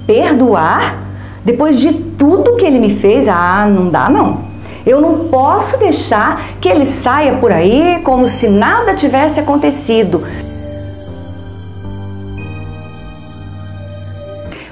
Perdoar? Depois de tudo que ele me fez? Ah, não dá não. Eu não posso deixar que ele saia por aí como se nada tivesse acontecido.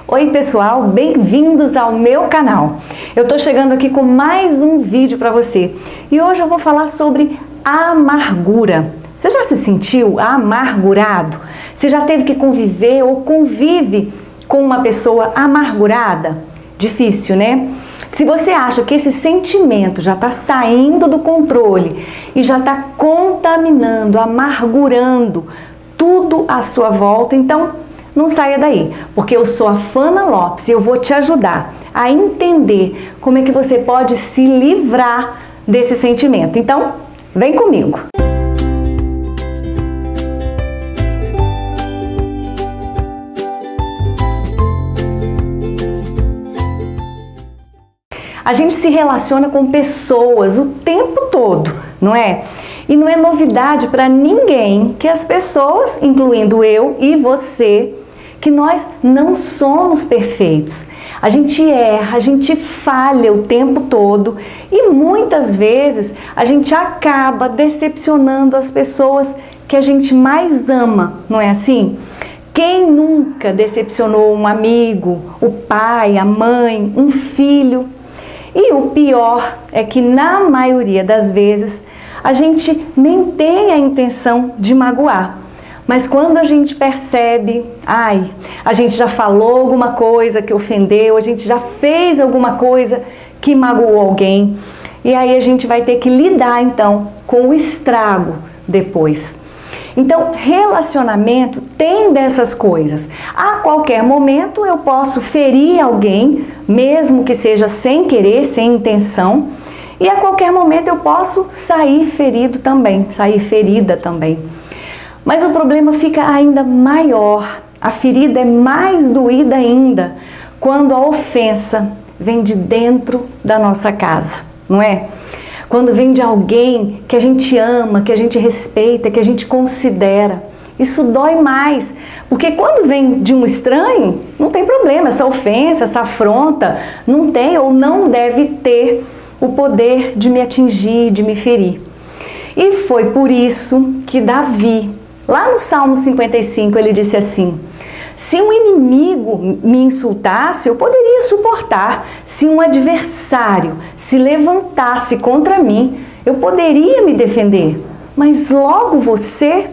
Oi pessoal, bem-vindos ao meu canal. Eu tô chegando aqui com mais um vídeo para você e hoje eu vou falar sobre amargura. Você já se sentiu amargurado? Você já teve que conviver ou convive com uma pessoa amargurada? Difícil, né? Se você acha que esse sentimento já está saindo do controle e já está contaminando, amargurando tudo à sua volta, então não saia daí, porque eu sou a Fana Lopes e eu vou te ajudar a entender como é que você pode se livrar desse sentimento. Então, vem comigo! A gente se relaciona com pessoas o tempo todo, não é? E não é novidade para ninguém que as pessoas, incluindo eu e você, que nós não somos perfeitos. A gente erra, a gente falha o tempo todo e muitas vezes a gente acaba decepcionando as pessoas que a gente mais ama, não é assim? Quem nunca decepcionou um amigo, o pai, a mãe, um filho? E o pior é que na maioria das vezes a gente nem tem a intenção de magoar. Mas quando a gente percebe, a gente já falou alguma coisa que ofendeu, a gente já fez alguma coisa que magoou alguém, e aí a gente vai ter que lidar então com o estrago depois. Então, relacionamento tem dessas coisas. A qualquer momento eu posso ferir alguém, mesmo que seja sem querer, sem intenção, e a qualquer momento eu posso sair ferido também, sair ferida também. Mas o problema fica ainda maior, a ferida é mais doída ainda quando a ofensa vem de dentro da nossa casa, não é? Quando vem de alguém que a gente ama, que a gente respeita, que a gente considera. Isso dói mais, porque quando vem de um estranho, não tem problema, essa ofensa, essa afronta, não tem ou não deve ter o poder de me atingir, de me ferir. E foi por isso que Davi, lá no Salmo 55, ele disse assim: se um inimigo me insultasse, eu poderia suportar. Se um adversário se levantasse contra mim, eu poderia me defender. Mas logo você,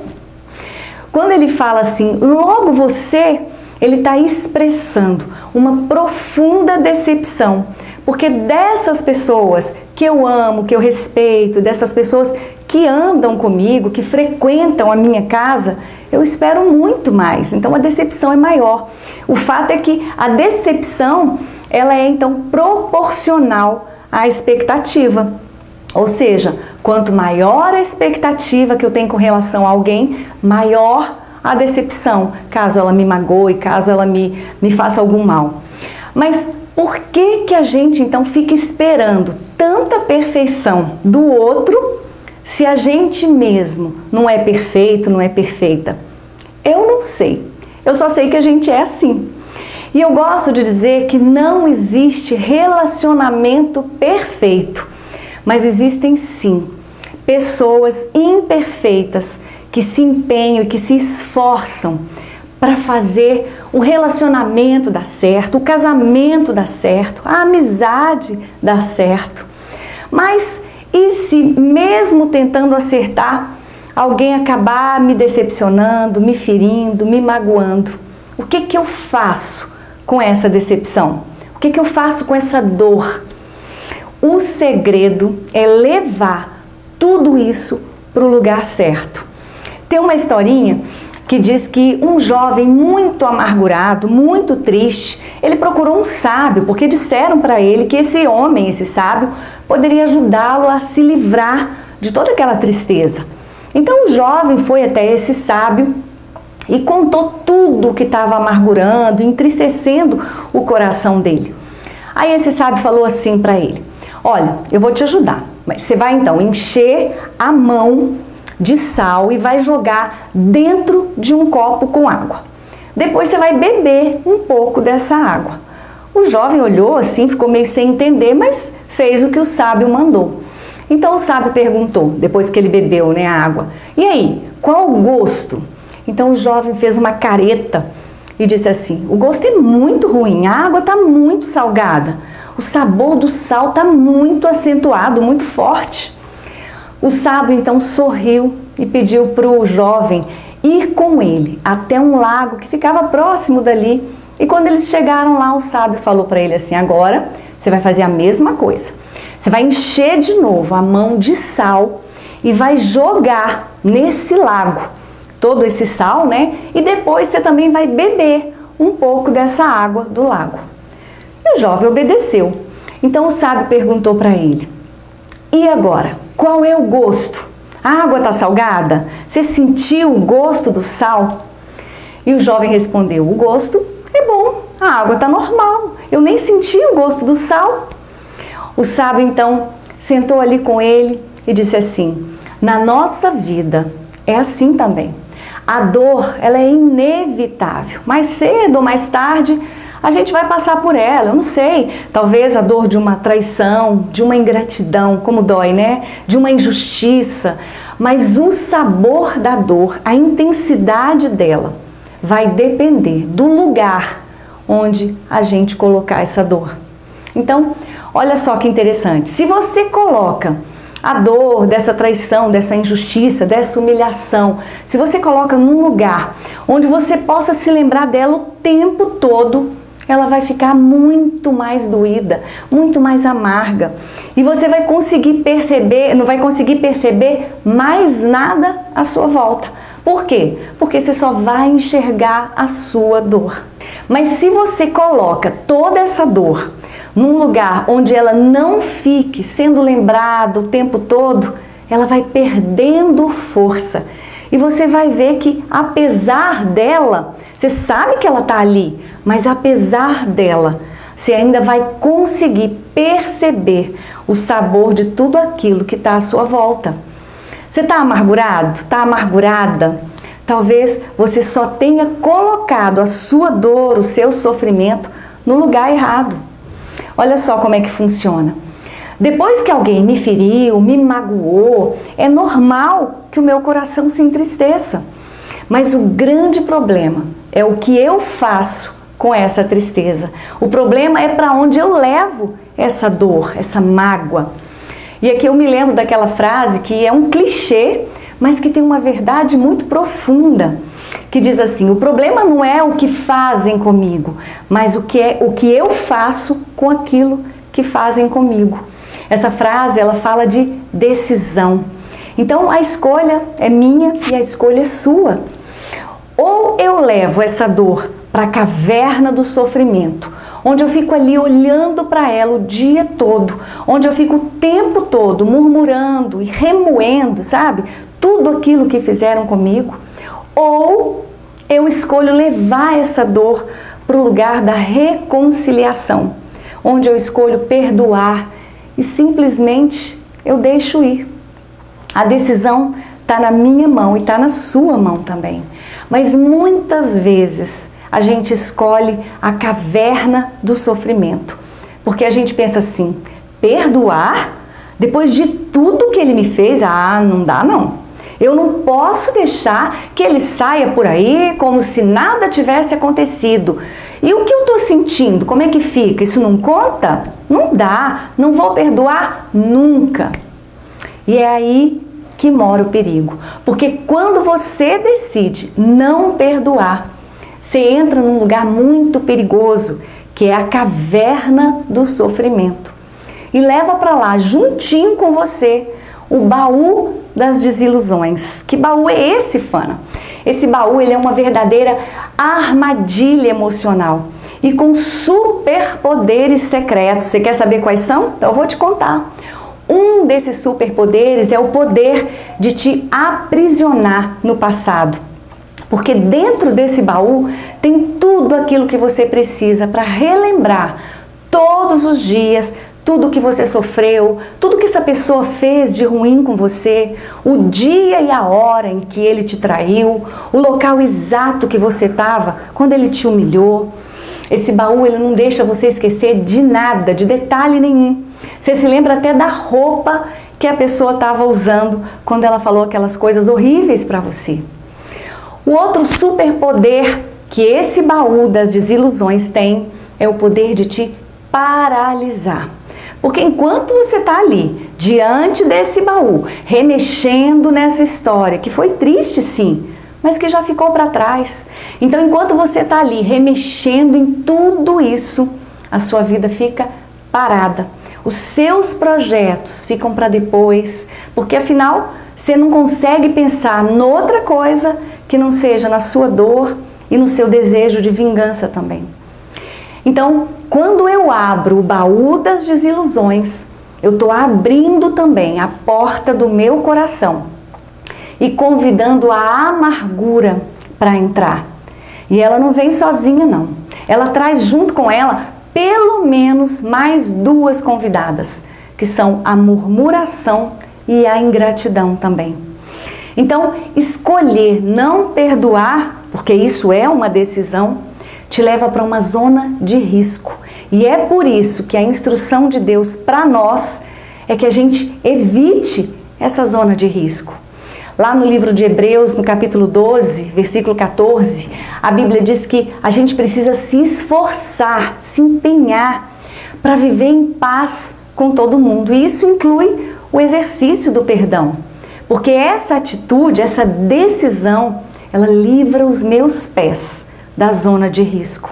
quando ele fala assim, logo você, ele está expressando uma profunda decepção. Porque dessas pessoas que eu amo, que eu respeito, dessas pessoas que andam comigo, que frequentam a minha casa, eu espero muito mais. Então a decepção é maior. O fato é que a decepção, ela é então proporcional à expectativa. Ou seja, quanto maior a expectativa que eu tenho com relação a alguém, maior a decepção, caso ela me magoe, caso ela me faça algum mal. Mas por que a gente então fica esperando tanta perfeição do outro se a gente mesmo não é perfeito, não é perfeita? Eu não sei. Eu só sei que a gente é assim. E eu gosto de dizer que não existe relacionamento perfeito, mas existem sim pessoas imperfeitas que se empenham e que se esforçam para fazer o relacionamento dar certo, o casamento dar certo, a amizade dar certo. Mas e se mesmo tentando acertar, alguém acabar me decepcionando, me ferindo, me magoando? O que eu faço com essa decepção? O que eu faço com essa dor? O segredo é levar tudo isso para o lugar certo. Tem uma historinha que diz que um jovem muito amargurado, muito triste, ele procurou um sábio, porque disseram para ele que esse homem, esse sábio, poderia ajudá-lo a se livrar de toda aquela tristeza. Então o jovem foi até esse sábio e contou tudo o que estava amargurando, entristecendo o coração dele. Aí esse sábio falou assim para ele: olha, eu vou te ajudar, mas você vai então encher a mão de sal e vai jogar dentro de um copo com água. depois você vai beber um pouco dessa água. O jovem olhou assim, ficou meio sem entender, mas fez o que o sábio mandou. Então o sábio perguntou, depois que ele bebeu, né, a água: e aí, qual o gosto? Então o jovem fez uma careta e disse assim: o gosto é muito ruim, a água está muito salgada, o sabor do sal está muito acentuado, muito forte. O sábio então sorriu e pediu para o jovem ir com ele até um lago que ficava próximo dali. E quando eles chegaram lá, o sábio falou para ele assim: agora você vai fazer a mesma coisa. Você vai encher de novo a mão de sal e vai jogar nesse lago todo esse sal, né? E depois você também vai beber um pouco dessa água do lago. E o jovem obedeceu. Então o sábio perguntou para ele: e agora, qual é o gosto? A água está salgada? Você sentiu o gosto do sal? E o jovem respondeu: o gosto é bom, a água está normal, eu nem senti o gosto do sal. O sábio então sentou ali com ele e disse assim: na nossa vida é assim também. A dor, ela é inevitável. Mais cedo ou mais tarde, a gente vai passar por ela. Eu não sei, talvez a dor de uma traição, de uma ingratidão, como dói, né? De uma injustiça. Mas o sabor da dor, a intensidade dela, vai depender do lugar onde a gente colocar essa dor. Então, olha só que interessante. Se você coloca a dor dessa traição, dessa injustiça, dessa humilhação, se você coloca num lugar onde você possa se lembrar dela o tempo todo, ela vai ficar muito mais doída, muito mais amarga. E você vai conseguir perceber, não vai conseguir perceber mais nada à sua volta. Por quê? Porque você só vai enxergar a sua dor. Mas se você coloca toda essa dor num lugar onde ela não fique sendo lembrada o tempo todo, ela vai perdendo força. E você vai ver que apesar dela, você sabe que ela está ali, mas apesar dela, você ainda vai conseguir perceber o sabor de tudo aquilo que está à sua volta. Você está amargurado? Está amargurada? Talvez você só tenha colocado a sua dor, o seu sofrimento no lugar errado. Olha só como é que funciona. Depois que alguém me feriu, me magoou, é normal que o meu coração se entristeça. Mas o grande problema é o que eu faço com essa tristeza. O problema é para onde eu levo essa dor, essa mágoa. E aqui eu me lembro daquela frase que é um clichê, mas que tem uma verdade muito profunda, que diz assim: o problema não é o que fazem comigo, mas o que eu faço com aquilo que fazem comigo. Essa frase, ela fala de decisão. Então a escolha é minha e a escolha é sua. Ou eu levo essa dor para a caverna do sofrimento, onde eu fico ali olhando para ela o dia todo, onde eu fico o tempo todo murmurando e remoendo, sabe? Tudo aquilo que fizeram comigo. Ou eu escolho levar essa dor para o lugar da reconciliação, onde eu escolho perdoar e simplesmente eu deixo ir. A decisão está na minha mão e está na sua mão também. Mas muitas vezes a gente escolhe a caverna do sofrimento, porque a gente pensa assim: perdoar? Depois de tudo que ele me fez? Ah, não dá não. Eu não posso deixar que ele saia por aí como se nada tivesse acontecido. E o que eu estou sentindo? Como é que fica? Isso não conta? Não dá. Não vou perdoar nunca. E é aí que mora o perigo. Porque quando você decide não perdoar, você entra num lugar muito perigoso, que é a caverna do sofrimento. E leva para lá, juntinho com você, o baú das desilusões. Que baú é esse, Fana? Esse baú, ele é uma verdadeira armadilha emocional e com superpoderes secretos. Você quer saber quais são? Então eu vou te contar. Um desses superpoderes é o poder de te aprisionar no passado. Porque dentro desse baú tem tudo aquilo que você precisa para relembrar todos os dias, tudo que você sofreu, tudo que essa pessoa fez de ruim com você, o dia e a hora em que ele te traiu, o local exato que você estava quando ele te humilhou. Esse baú, ele não deixa você esquecer de nada, de detalhe nenhum. Você se lembra até da roupa que a pessoa estava usando quando ela falou aquelas coisas horríveis para você. O outro superpoder que esse baú das desilusões tem é o poder de te paralisar. Porque enquanto você está ali, diante desse baú, remexendo nessa história, que foi triste sim, mas que já ficou para trás. Então, enquanto você está ali, remexendo em tudo isso, a sua vida fica parada. Os seus projetos ficam para depois, porque afinal, você não consegue pensar noutra coisa que não seja na sua dor e no seu desejo de vingança também. Então, quando eu abro o baú das desilusões, eu estou abrindo também a porta do meu coração e convidando a amargura para entrar. E ela não vem sozinha, não. Ela traz junto com ela pelo menos mais duas convidadas, que são a murmuração e a ingratidão também. Então, escolher não perdoar, porque isso é uma decisão, te leva para uma zona de risco. E é por isso que a instrução de Deus para nós é que a gente evite essa zona de risco. Lá no livro de Hebreus, no capítulo 12, versículo 14, a Bíblia diz que a gente precisa se esforçar, se empenhar para viver em paz com todo mundo. E isso inclui o exercício do perdão. Porque essa atitude, essa decisão, ela livra os meus pés da zona de risco.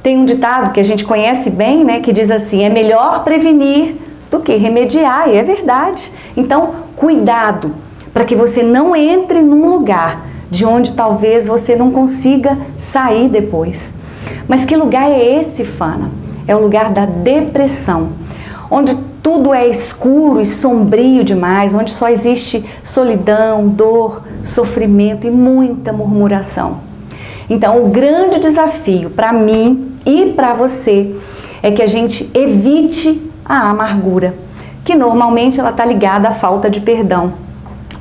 Tem um ditado que a gente conhece bem, né, que diz assim: é melhor prevenir do que remediar, e é verdade. Então, cuidado para que você não entre num lugar de onde talvez você não consiga sair depois. Mas que lugar é esse, Fana? É o lugar da depressão, onde tudo é escuro e sombrio demais, onde só existe solidão, dor, sofrimento e muita murmuração. Então, o grande desafio para mim e para você é que a gente evite a amargura, que normalmente ela está ligada à falta de perdão.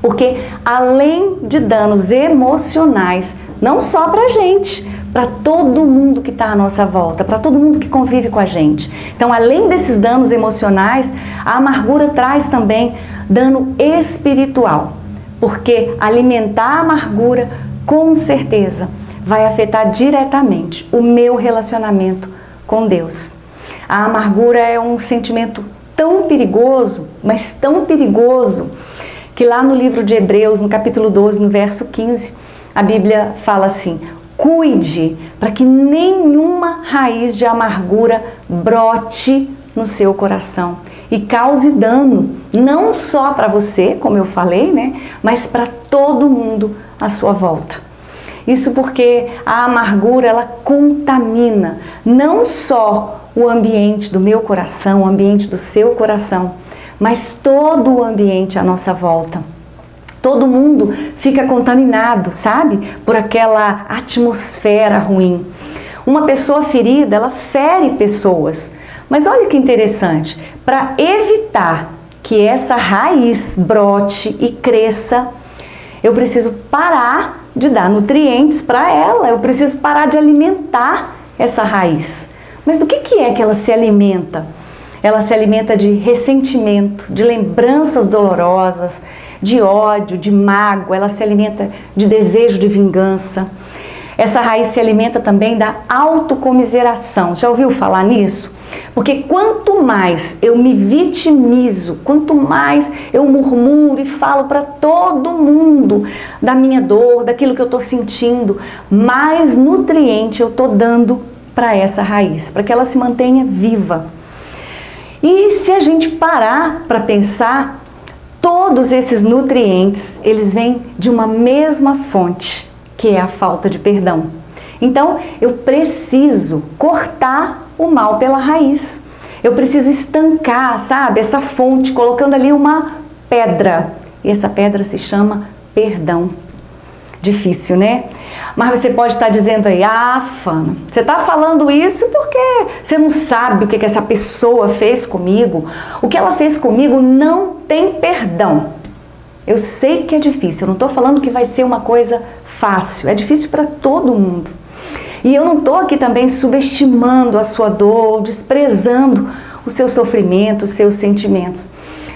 Porque além de danos emocionais, não só para a gente, para todo mundo que está à nossa volta, para todo mundo que convive com a gente. Então, além desses danos emocionais, a amargura traz também dano espiritual. Porque alimentar a amargura, com certeza, vai afetar diretamente o meu relacionamento com Deus. A amargura é um sentimento tão perigoso, mas tão perigoso, que lá no livro de Hebreus, no capítulo 12, no verso 15, a Bíblia fala assim: cuide para que nenhuma raiz de amargura brote no seu coração e cause dano, não só para você, como eu falei, né, mas para todo mundo à sua volta. Isso porque a amargura, ela contamina não só o ambiente do meu coração, o ambiente do seu coração, mas todo o ambiente à nossa volta. Todo mundo fica contaminado, sabe? Por aquela atmosfera ruim. Uma pessoa ferida, ela fere pessoas. Mas olha que interessante, para evitar que essa raiz brote e cresça, eu preciso parar de dar nutrientes para ela, eu preciso parar de alimentar essa raiz. Mas do que é que ela se alimenta? Ela se alimenta de ressentimento, de lembranças dolorosas, de ódio, de mágoa, ela se alimenta de desejo de vingança. Essa raiz se alimenta também da autocomiseração. Já ouviu falar nisso? Porque quanto mais eu me vitimizo, quanto mais eu murmuro e falo para todo mundo da minha dor, daquilo que eu estou sentindo, mais nutriente eu estou dando para essa raiz, para que ela se mantenha viva. E se a gente parar para pensar, todos esses nutrientes, eles vêm de uma mesma fonte, que é a falta de perdão. Então, eu preciso cortar o mal pela raiz. Eu preciso estancar, sabe, essa fonte, colocando ali uma pedra. E essa pedra se chama perdão. Difícil, né? Mas você pode estar dizendo aí, Fana, você está falando isso porque você não sabe o que essa pessoa fez comigo. O que ela fez comigo não tem perdão. Eu sei que é difícil, eu não estou falando que vai ser uma coisa fácil, é difícil para todo mundo. E eu não estou aqui também subestimando a sua dor, desprezando o seu sofrimento, os seus sentimentos.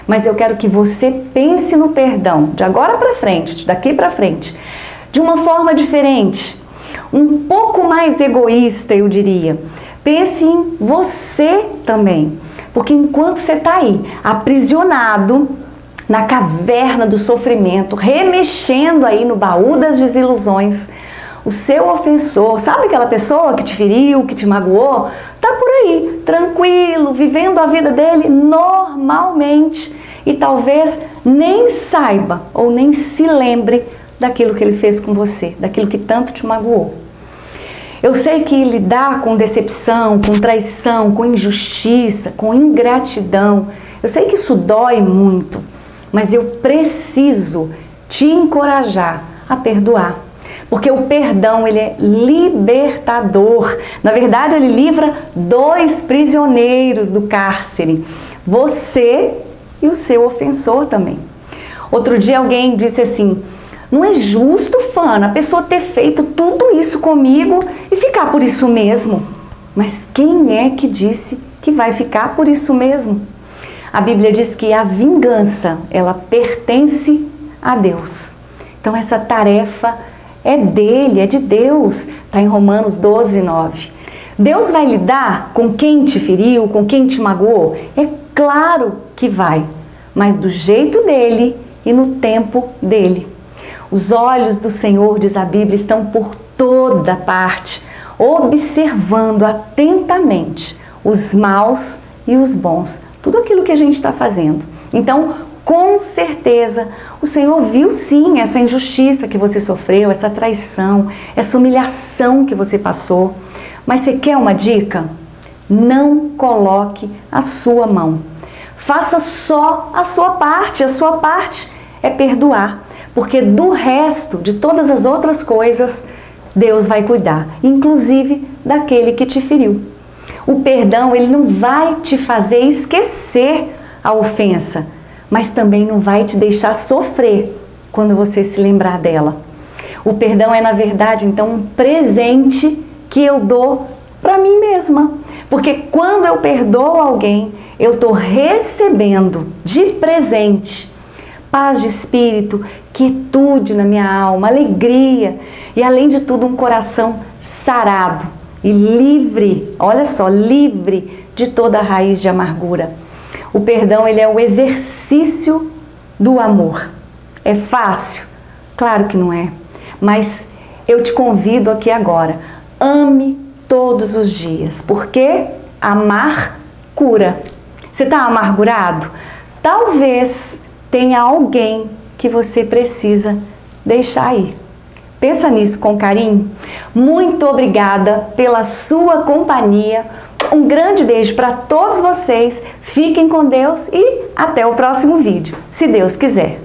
Mas eu quero que você pense no perdão, de agora para frente, daqui para frente, de uma forma diferente, um pouco mais egoísta, eu diria. Pense em você também, porque enquanto você está aí, aprisionado na caverna do sofrimento, remexendo aí no baú das desilusões, o seu ofensor, sabe aquela pessoa que te feriu, que te magoou? Tá por aí, tranquilo, vivendo a vida dele normalmente e talvez nem saiba ou nem se lembre daquilo que ele fez com você, daquilo que tanto te magoou. Eu sei que lidar com decepção, com traição, com injustiça, com ingratidão, eu sei que isso dói muito, mas eu preciso te encorajar a perdoar. Porque o perdão, ele é libertador. Na verdade, ele livra 2 prisioneiros do cárcere. Você e o seu ofensor também. Outro dia alguém disse assim, não é justo, Fana, a pessoa ter feito tudo isso comigo e ficar por isso mesmo. Mas quem é que disse que vai ficar por isso mesmo? A Bíblia diz que a vingança, ela pertence a Deus. Então essa tarefa é dele, é de Deus. Está em Romanos 12, 9. Deus vai lidar com quem te feriu, com quem te magoou? É claro que vai, mas do jeito dele e no tempo dele. Os olhos do Senhor, diz a Bíblia, estão por toda parte, observando atentamente os maus e os bons. Tudo aquilo que a gente está fazendo. Então, com certeza, o Senhor viu sim essa injustiça que você sofreu, essa traição, essa humilhação que você passou. Mas você quer uma dica? Não coloque a sua mão. Faça só a sua parte. A sua parte é perdoar. Porque do resto, de todas as outras coisas, Deus vai cuidar. Inclusive daquele que te feriu. O perdão, ele não vai te fazer esquecer a ofensa, mas também não vai te deixar sofrer quando você se lembrar dela. O perdão é, na verdade, então, um presente que eu dou para mim mesma. Porque quando eu perdoo alguém, eu estou recebendo de presente paz de espírito, quietude na minha alma, alegria e, além de tudo, um coração sarado e livre, olha só, livre de toda a raiz de amargura. O perdão, ele é o exercício do amor. É fácil? Claro que não é. Mas eu te convido aqui agora, ame todos os dias, porque amar cura. Você está amargurado? Talvez tenha alguém que você precisa deixar ir. Pensa nisso com carinho. Muito obrigada pela sua companhia. Um grande beijo para todos vocês. Fiquem com Deus e até o próximo vídeo, se Deus quiser.